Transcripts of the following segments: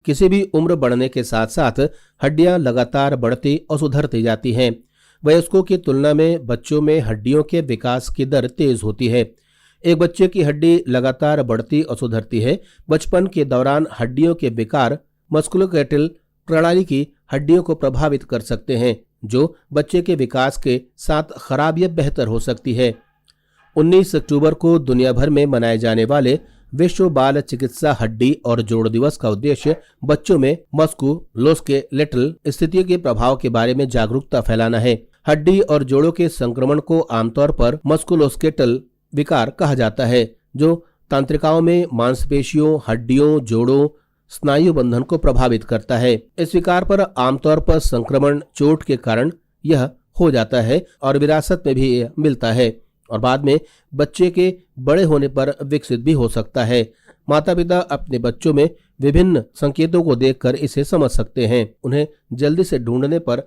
किसी भी उम्र बढ़ने के साथ साथ हड्डियां लगातार बढ़ती और सुधरती जाती हैं। वयस्कों की तुलना में बच्चों में हड्डियों के विकास की दर तेज होती है। एक बच्चे की हड्डी लगातार बढ़ती और सुधरती है। बचपन के दौरान हड्डियों के विकार मस्कुलोस्केलेटल प्रणाली की हड्डियों को प्रभावित कर सकते हैं, जो बच्चे के विकास के साथ खराब या बेहतर हो सकती है। 19 अक्टूबर को दुनिया भर में मनाए जाने वाले विश्व बाल चिकित्सा हड्डी और जोड़ दिवस का उद्देश्य बच्चों में मस्कुलोस्केलेटल स्थितियों के प्रभाव के बारे में जागरूकता फैलाना है। हड्डी और जोड़ों के संक्रमण को आमतौर पर मस्कुलोस्केलेटल विकार कहा जाता है, जो तंत्रिकाओं में मांसपेशियों, हड्डियों, जोड़ों, स्नायु बंधन को प्रभावित करता है। इस विकार पर आमतौर पर संक्रमण चोट के कारण यह हो जाता है और विरासत में भी मिलता है और बाद में बच्चे के बड़े होने पर विकसित भी हो सकता है। माता पिता अपने बच्चों में विभिन्न संकेतों को देखकर इसे समझ सकते हैं। उन्हें जल्दी से ढूंढने पर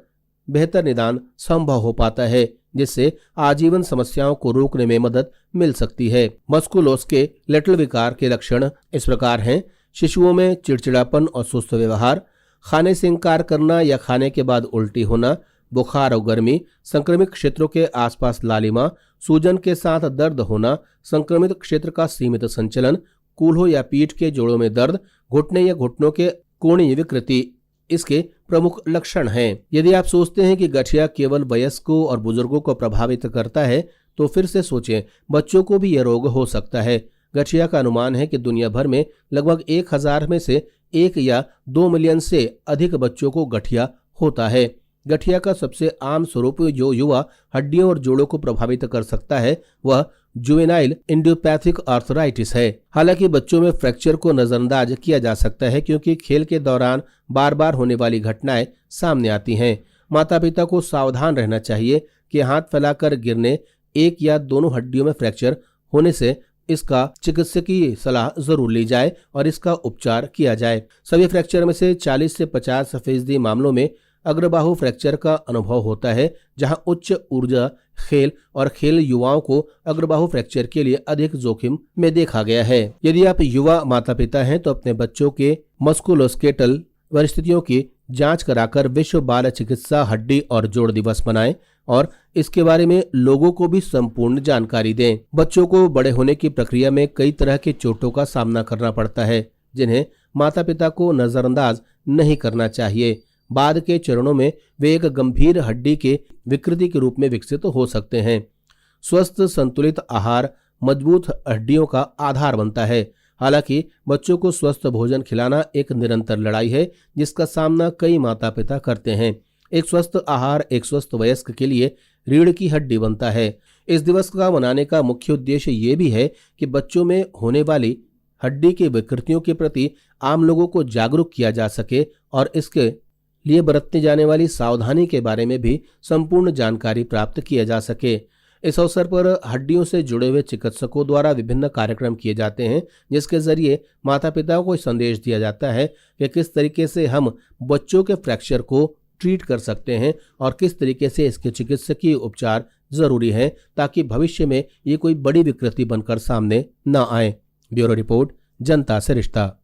बेहतर निदान संभव हो पाता है, जिससे आजीवन समस्याओं को रोकने में मदद मिल सकती है। मस्कुलोस्केलेटल विकार के लक्षण इस प्रकार हैं: शिशुओं में चिड़चिड़ापन और सुस्त व्यवहार, खाने से इंकार करना या खाने के बाद उल्टी होना, बुखार और गर्मी, संक्रमित क्षेत्रों के आसपास लालिमा, सूजन के साथ दर्द होना, संक्रमित क्षेत्र का सीमित संचलन, कूल्हों या पीठ के जोड़ों में दर्द, घुटने या घुटनों के कोणीय विकृति इसके प्रमुख लक्षण हैं। यदि आप सोचते हैं कि गठिया केवल वयस्कों और बुजुर्गों को प्रभावित करता है, तो फिर से सोचें, बच्चों को भी यह रोग हो सकता है। गठिया का अनुमान है कि दुनिया भर में लगभग 1000 में से 1 या 2 मिलियन से अधिक बच्चों को गठिया होता है। गठिया का सबसे आम स्वरूप जो युवा हड्डियों और जोड़ों को प्रभावित कर सकता है वह जुवेनाइल इडियोपैथिक आर्थराइटिस है। हालांकि बच्चों में फ्रैक्चर को नजरअंदाज किया जा सकता है, क्योंकि खेल के दौरान बार बार होने वाली घटनाएं सामने आती हैं। माता पिता को सावधान रहना चाहिए कि हाथ फैलाकर गिरने, एक या दोनों हड्डियों में फ्रैक्चर होने से इसका चिकित्सकीय सलाह जरूर ली जाए और इसका उपचार किया जाए। सभी फ्रैक्चर में से 40 से 50% मामलों में अग्रबाहु फ्रैक्चर का अनुभव होता है, जहां उच्च ऊर्जा खेल और खेल युवाओं को अग्रबाहु फ्रैक्चर के लिए अधिक जोखिम में देखा गया है। यदि आप युवा माता पिता हैं तो अपने बच्चों के मस्कुलोस्केलेटल परिस्थितियों की जांच कराकर विश्व बाल चिकित्सा हड्डी और जोड़ दिवस मनाएं और इसके बारे में लोगों को भी संपूर्ण जानकारी दें। बच्चों को बड़े होने की प्रक्रिया में कई तरह की चोटों का सामना करना पड़ता है, जिन्हें माता पिता को नजरअंदाज नहीं करना चाहिए। बाद के चरणों में वे एक गंभीर हड्डी के विकृति के रूप में विकसित हो सकते हैं। स्वस्थ संतुलित आहार मजबूत हड्डियों का आधार बनता है। हालांकि बच्चों को स्वस्थ भोजन खिलाना एक निरंतर लड़ाई है, जिसका सामना कई माता पिता करते हैं। एक स्वस्थ आहार एक स्वस्थ वयस्क के लिए रीढ़ की हड्डी बनता है। इस दिवस का मनाने का मुख्य उद्देश्य ये भी है कि बच्चों में होने वाली हड्डी की विकृतियों के प्रति आम लोगों को जागरूक किया जा सके और इसके लिए बरतने जाने वाली सावधानी के बारे में भी संपूर्ण जानकारी प्राप्त किया जा सके। इस अवसर पर हड्डियों से जुड़े हुए चिकित्सकों द्वारा विभिन्न कार्यक्रम किए जाते हैं, जिसके जरिए माता पिता को संदेश दिया जाता है कि किस तरीके से हम बच्चों के फ्रैक्चर को ट्रीट कर सकते हैं और किस तरीके से इसके चिकित्सकीय उपचार जरूरी है, ताकि भविष्य में ये कोई बड़ी विकृति बनकर सामने न आए। ब्यूरो रिपोर्ट, जनता से रिश्ता।